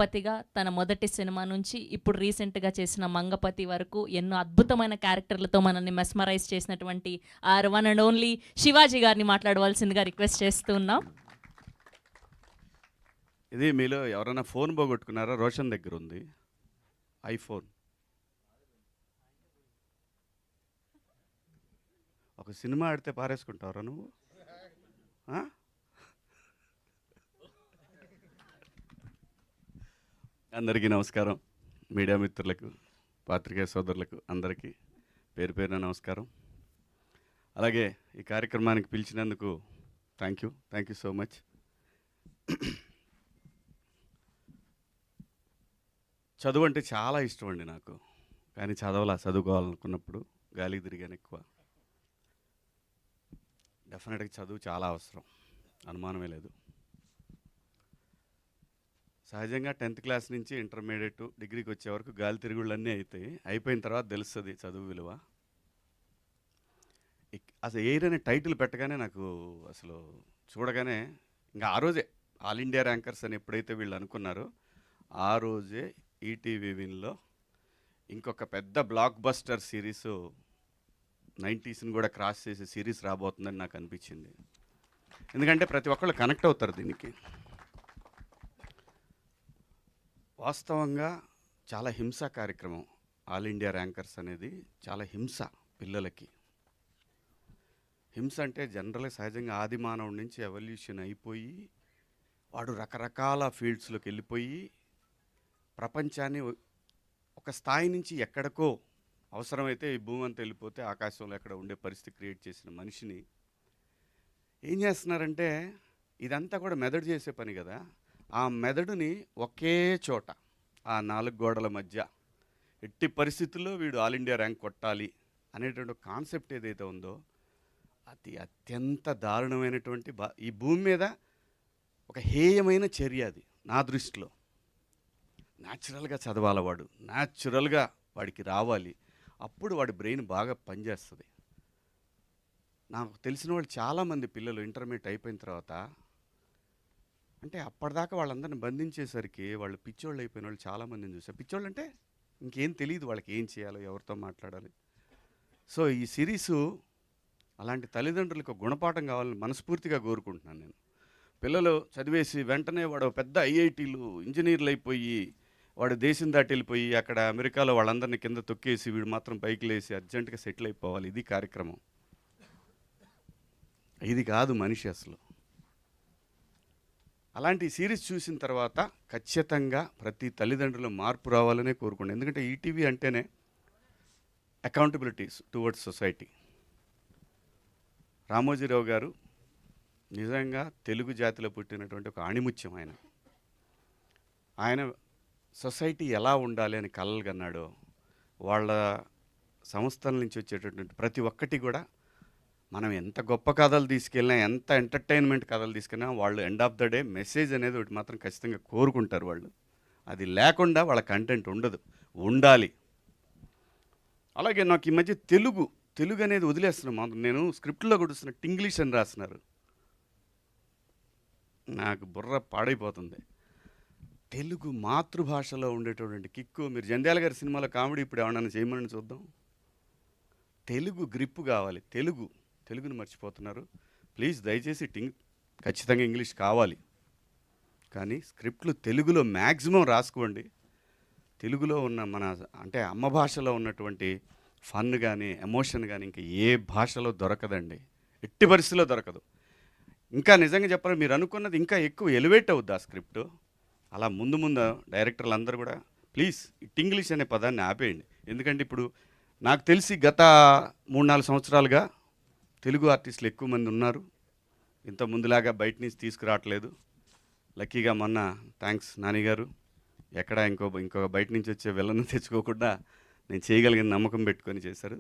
పతిగా తన మొదటి సినిమా నుంచి ఇప్పుడు రీసెంట్గా చేసిన మంగపతి వరకు ఎన్నో అద్భుతమైన క్యారెక్టర్లతో మనల్ని మెస్మరైజ్ చేసినటువంటి our one and only Shivaji గారిని మాట్లాడవలసిందిగా రిక్వెస్ట్ చేస్తూ ఉన్నాం. ఇది మీలో ఎవరైనా ఫోన్ పోగొట్టుకున్నారా? రోషన్ దగ్గర ఉంది ఐఫోన్. ఒక సినిమా ఆడితే పారేసుకుంటావరా నువ్వు? అందరికీ నమస్కారం. మీడియా మిత్రులకు, పాత్రికేయ సోదరులకు అందరికీ పేరు పేరున నమస్కారం. అలాగే ఈ కార్యక్రమానికి పిలిచినందుకు థ్యాంక్ యూ సో మచ్. చదువు అంటే చాలా ఇష్టం అండి నాకు, కానీ చదువుకోవాలనుకున్నప్పుడు గాలికి తిరిగాను ఎక్కువ. డెఫినెట్గా చదువు చాలా అవసరం, అనుమానమే లేదు. సహజంగా 10th క్లాస్ నుంచి ఇంటర్మీడియట్ డిగ్రీకి వచ్చే వరకు గాలి తిరుగుళ్ళన్నీ అవుతాయి. అయిపోయిన తర్వాత తెలుస్తుంది చదువు విలువ. అసలు ఎయిర్ అనే టైటిల్ పెట్టగానే నాకు అసలు చూడగానే ఇంకా ఆ రోజే ఆల్ ఇండియా ర్యాంకర్స్ అని ఎప్పుడైతే వీళ్ళు అనుకున్నారో ఆ రోజే ఈటీవీ విన్లో ఇంకొక పెద్ద బ్లాక్ బస్టర్ సిరీస్ 90s కూడా క్రాస్ చేసే సిరీస్ రాబోతుందని నాకు అనిపించింది. ఎందుకంటే ప్రతి ఒక్కళ్ళు కనెక్ట్ అవుతారు దీనికి. వాస్తవంగా చాలా హింస కార్యక్రమం ఆల్ ఇండియా ర్యాంకర్స్ అనేది. చాలా హింస పిల్లలకి. హింస అంటే జనరల్గా సహజంగా ఆది మానవుడి నుంచి ఎవల్యూషన్ అయిపోయి వాడు రకరకాల ఫీల్డ్స్లోకి వెళ్ళిపోయి ప్రపంచాన్ని ఒక స్థాయి నుంచి ఎక్కడికో అవసరమైతే ఈ భూమి అంతా వెళ్ళిపోతే ఆకాశంలో ఎక్కడ ఉండే పరిస్థితి క్రియేట్ చేసిన మనిషిని ఏం చేస్తున్నారంటే, ఇదంతా కూడా మెదడు చేసే పని కదా, ఆ మెదడుని ఒకే చోట ఆ 4 గోడల మధ్య ఎట్టి పరిస్థితుల్లో వీడు ఆల్ ఇండియా ర్యాంక్ కొట్టాలి అనేటువంటి కాన్సెప్ట్ ఏదైతే ఉందో అది అత్యంత దారుణమైనటువంటి ఈ భూమి మీద ఒక హేయమైన చర్య అది నా దృష్టిలో. న్యాచురల్గా చదవాలి వాడు, న్యాచురల్గా వాడికి రావాలి, అప్పుడు వాడి బ్రెయిన్ బాగా పనిచేస్తుంది. నాకు తెలిసిన వాళ్ళు చాలామంది పిల్లలు ఇంటర్మీడియట్ అయిపోయిన తర్వాత అంటే అప్పటిదాకా వాళ్ళందరిని బంధించేసరికి వాళ్ళు పిచ్చోళ్ళు అయిపోయిన వాళ్ళు చాలామందిని చూసారు. పిచ్చోళ్ళు అంటే ఇంకేం తెలియదు వాళ్ళకి, ఏం చేయాలో, ఎవరితో మాట్లాడాలి. సో ఈ సిరీసు అలాంటి తల్లిదండ్రులకు గుణపాఠం కావాలని మనస్ఫూర్తిగా కోరుకుంటున్నాను నేను. పిల్లలు చదివేసి వెంటనే వాడు పెద్ద ఐఐటీలు ఇంజనీర్లు అయిపోయి వాడు దేశం దాటి వెళ్ళిపోయి అక్కడ అమెరికాలో వాళ్ళందరినీ కింద తొక్కేసి వీడు మాత్రం పైకి లేసి అర్జెంటుగా సెటిల్ అయిపోవాలి, ఇది కార్యక్రమం. ఇది కాదు మనిషి అసలు. అలాంటి సిరీస్ చూసిన తర్వాత ఖచ్చితంగా ప్రతి తల్లిదండ్రులు మార్పు రావాలనే కోరుకోండి. ఎందుకంటే ఈటీవీ అంటేనే అకౌంటబిలిటీస్ టువర్డ్స్ సొసైటీ. రామోజీరావు గారు నిజంగా తెలుగు జాతిలో పుట్టినటువంటి ఒక ఆణిముత్యం. ఆయన సొసైటీ ఎలా ఉండాలి అని కలలు కన్నాడో, వాళ్ళ సంస్థల నుంచి వచ్చేటటువంటి ప్రతి ఒక్కటి కూడా మనం ఎంత గొప్ప కథలు తీసుకెళ్ళినా, ఎంత ఎంటర్టైన్మెంట్ కథలు తీసుకెళ్ళినా వాళ్ళు end of the day message అనేది ఒకటి మాత్రం ఖచ్చితంగా కోరుకుంటారు వాళ్ళు. అది లేకుండా వాళ్ళ కంటెంట్ ఉండదు, ఉండాలి. అలాగే నాకు ఈ మధ్య తెలుగు అనేది వదిలేస్తున్నాం. నేను స్క్రిప్ట్లో కూడా ఇంగ్లీష్ అని రాస్తున్నారు. నాకు బుర్ర పాడైపోతుంది. తెలుగు మాతృభాషలో ఉండేటటువంటి కిక్కు. మీరు జంధ్యాల గారి సినిమాలో కామెడీ ఇప్పుడు ఏమన్నా చేయమని చూద్దాం. తెలుగు గ్రిప్పు కావాలి. తెలుగుని మర్చిపోతున్నారు. ప్లీజ్ దయచేసి ఖచ్చితంగా ఇంగ్లీష్ కావాలి, కానీ స్క్రిప్ట్లు తెలుగులో మ్యాక్సిమం రాసుకోండి. తెలుగులో ఉన్న మన అంటే అమ్మ భాషలో ఉన్నటువంటి ఫన్ కానీ ఎమోషన్ కానీ ఇంకా ఏ భాషలో దొరకదండి, ఎట్టి పరిస్థితిలో దొరకదు. ఇంకా నిజంగా చెప్పాలి, మీరు అనుకున్నది ఇంకా ఎక్కువ ఎలివేట్ అవుద్ది ఆ స్క్రిప్ట్. అలా ముందు డైరెక్టర్లు అందరూ కూడా ప్లీజ్ ఇంగ్లీష్ అనే పదాన్ని ఆపేయండి. ఎందుకంటే ఇప్పుడు నాకు తెలిసి గత 3-4 సంవత్సరాలుగా తెలుగు ఆర్టిస్టులు ఎక్కువ మంది ఉన్నారు. ఇంత ముందులాగా బయట నుంచి తీసుకురావట్లేదు. లక్కీగా మొన్న థ్యాంక్స్ నానిగారు ఎక్కడ ఇంకో బయట నుంచి వచ్చే వెళ్ళను తెచ్చుకోకుండా నేను చేయగలిగిన నమ్మకం పెట్టుకొని చేశారు.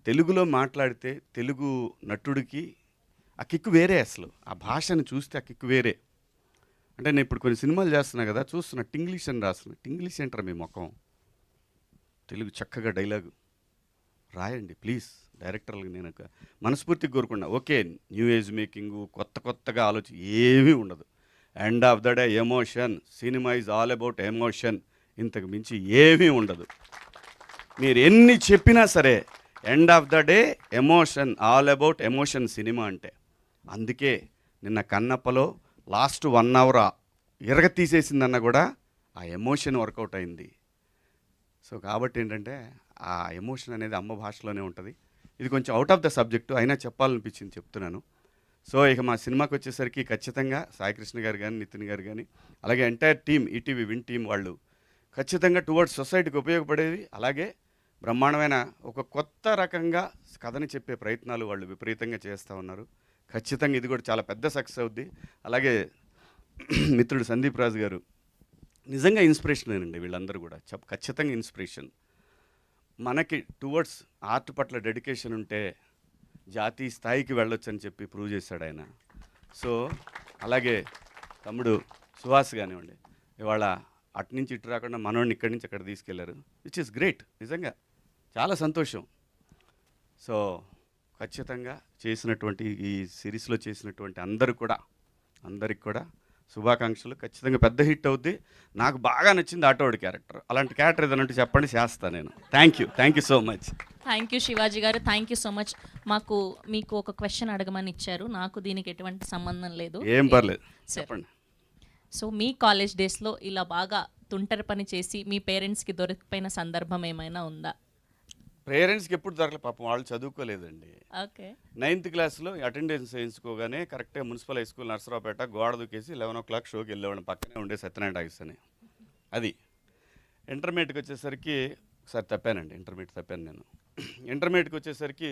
తెలుగులో మాట్లాడితే తెలుగు నటుడికి ఆ కిక్కు వేరే. అసలు ఆ భాషను చూస్తే ఆ కిక్కు వేరే. అంటే నేను ఇప్పుడు కొన్ని సినిమాలు చేస్తున్నా కదా, చూస్తున్నా ఇంగ్లీష్ అని రాస్తున్నా. ఇంగ్లీష్ ఏంటారా మీ ముఖం? తెలుగు చక్కగా డైలాగు రాయండి ప్లీజ్. డైరెక్టర్లకు నేను మనస్ఫూర్తిగా కోరుకున్నా. ఓకే, న్యూ ఏజ్ మేకింగు, కొత్తగా ఆలోచన ఏమీ ఉండదు. End of the day emotion. Cinema is all about emotion. ఇంతకు మించి ఏమీ ఉండదు. మీరు ఎన్ని చెప్పినా సరే end of the day emotion, all about emotion cinema అంటే. అందుకే నిన్న కన్నప్పలో లాస్ట్ 1 hour ఇరగ తీసేసిందన్న కూడా ఆ ఎమోషన్ వర్కౌట్ అయింది. సో కాబట్టి ఏంటంటే ఆ ఎమోషన్ అనేది అమ్మ భాషలోనే ఉంటుంది. ఇది కొంచెం అవుట్ ఆఫ్ ద సబ్జెక్టు అయినా చెప్పాలనిపించింది, చెప్తున్నాను. సో ఇక మా సినిమాకి వచ్చేసరికి ఖచ్చితంగా సాయికృష్ణ గారు కానీ, నితిన్ గారు కానీ, అలాగే entire team, ETV win team వాళ్ళు ఖచ్చితంగా టువర్డ్స్ సొసైటీకి ఉపయోగపడేది, అలాగే బ్రహ్మాండమైన ఒక కొత్త రకంగా కథని చెప్పే ప్రయత్నాలు వాళ్ళు విపరీతంగా చేస్తూ ఉన్నారు. ఖచ్చితంగా ఇది కూడా చాలా పెద్ద సక్సెస్ అవుద్ది. అలాగే మిత్రుడు సందీప్ రాజు గారు నిజంగా ఇన్స్పిరేషనేనండి. వీళ్ళందరూ కూడా ఖచ్చితంగా ఇన్స్పిరేషన్. మనకి టువర్డ్స్ ఆర్ట్ పట్ల డెడికేషన్ ఉంటే జాతీయ స్థాయికి వెళ్ళొచ్చు అని చెప్పి ప్రూవ్ చేశాడు ఆయన. సో అలాగే తమ్ముడు సుహాస్ కానివ్వండి, ఇవాళ అటు నుంచి ఇటు రాకుండా మనోడిని ఇక్కడి నుంచి అక్కడ తీసుకెళ్లారు, విచ్ ఇస్ గ్రేట్. నిజంగా చాలా సంతోషం. సో ఖచ్చితంగా చేసినటువంటి ఈ సిరీస్లో చేసినటువంటి అందరికి కూడా శుభాకాంక్షలు. ఖచ్చితంగా పెద్ద హిట్ అవుద్ది. నాకు బాగా నచ్చింది ఆటోడి క్యారెక్టర్. అలాంటి క్యారెక్టర్ ఏదైనా ఉంటే చెప్పండి, చేస్తాను నేను. Thank you so much. Thank you Shivaji గారు, థ్యాంక్ యూ సో మచ్. మీకు ఒక క్వశ్చన్ అడగమని ఇచ్చారు, నాకు దీనికి ఎటువంటి సంబంధం లేదు. ఏం పర్లేదు, చెప్పండి. సో మీ కాలేజ్ డేస్లో ఇలా బాగా తుంటరి పని చేసి మీ పేరెంట్స్కి దొరికిపోయిన సందర్భం ఏమైనా ఉందా? పేరెంట్స్కి ఎప్పుడు దొరకలేదు, పాపం వాళ్ళు చదువుకోలేదండి. ఓకే. 9th క్లాస్లో అటెండెన్స్ వేయించుకోగానే కరెక్ట్గా మున్సిపల్ హై స్కూల్ నర్సరావుపేట గోడ దూకేసి 11 o'clock షోకి వెళ్ళేవాడిని. పక్కనే ఉండే సత్యనారాయణ టాకీస్ అని. అది ఇంటర్మీడియట్కి వచ్చేసరికి ఒకసారి తప్పానండి. ఇంటర్మీడియట్ తప్పాను నేను. ఇంటర్మీడియట్కి వచ్చేసరికి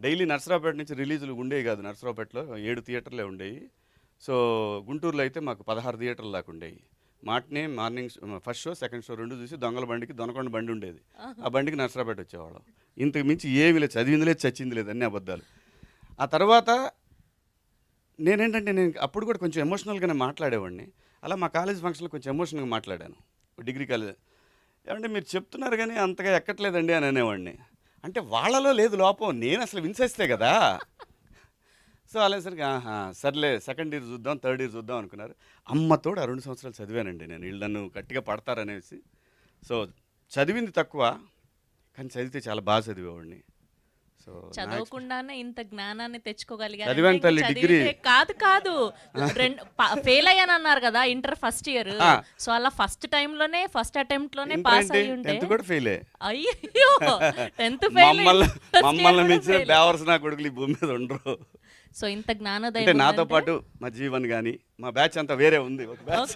డైలీ నర్సరావుపేట నుంచి రిలీజులు ఉండేవి కాదు. నర్సరావుపేటలో 7 థియేటర్లే ఉండేవి. సో గుంటూరులో అయితే మాకు 16 థియేటర్లు దాకా ఉండేవి. Morning first show, second show 2 చూసి దొంగల బండికి దొనకొండ బండి ఉండేది. ఆ బండికి నర్సరావుపేట వచ్చేవాళ్ళం. ఇంతకు మించి ఏమీ లేదు, చదివింది లేదు, చచ్చింది లేదు, అన్ని అబద్ధాలు. ఆ తర్వాత నేను అప్పుడు కూడా కొంచెం ఎమోషనల్గానే మాట్లాడేవాడిని. అలా మా కాలేజ్ ఫంక్షన్లో కొంచెం ఎమోషనల్గా మాట్లాడాను. Degree college. ఏమంటే మీరు చెప్తున్నారు కానీ అంతగా ఎక్కట్లేదండి అని అనేవాడిని. అంటే వాళ్ళలో లేదు లోపం, నేను అసలు విన్సేస్తే కదా. సో అలాసరికి సర్లే సెకండ్ ఇయర్ చూద్దాం, థర్డ్ ఇయర్ చూద్దాం అనుకున్నారు. అమ్మతోడు 2 సంవత్సరాలు చదివానండి నేను. వీళ్ళు నన్ను గట్టిగా పడతారనేసి. సో చదివింది తక్కువ, కానీ చదివితే చాలా బాగా చదివేవాడిని. సో చదవకుండానే ఇంత జ్ఞానాన్ని తెచ్చుకోగలిగారు. చదివాను తల్లి, డిగ్రీ కాదు ఫెయిల్ అయ్యాను అన్నారు కదా ఇంటర్ ఫస్ట్ ఇయర్. సో అలా ఫస్ట్ అటెంప్ట్ లోనే పాస్ అయ్యి ఉంటే 10th కూడా ఫెయిల్. అయ్యో 10th ఫెయిల్. మమ్మల్ని మించిన బేవర్స్ నా కొడుకులు ఈ భూమి మీద ఉండరు. సో ఇంత జ్ఞానోదయం అంటే నాతో పాటు మా జీవన్ కానీ మా బ్యాచ్ అంతా వేరే ఉంది, ఒక batch.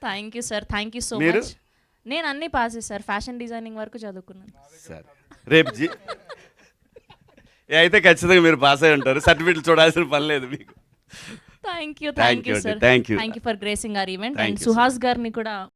Thank you sir, thank you so much. నేను అన్ని పాస్ సార్, ఫ్యాషన్ డిజైనింగ్ వరకు చదువుకున్నాను సార్. రేపు అయితే ఖచ్చితంగా మీరు పాస్ అయి ఉంటారు. సర్టిఫికెట్లు చూడాల్సిన పని లేదు మీకు. Thank you sir, thank you for gracing our event. And Suhas గారిని కూడా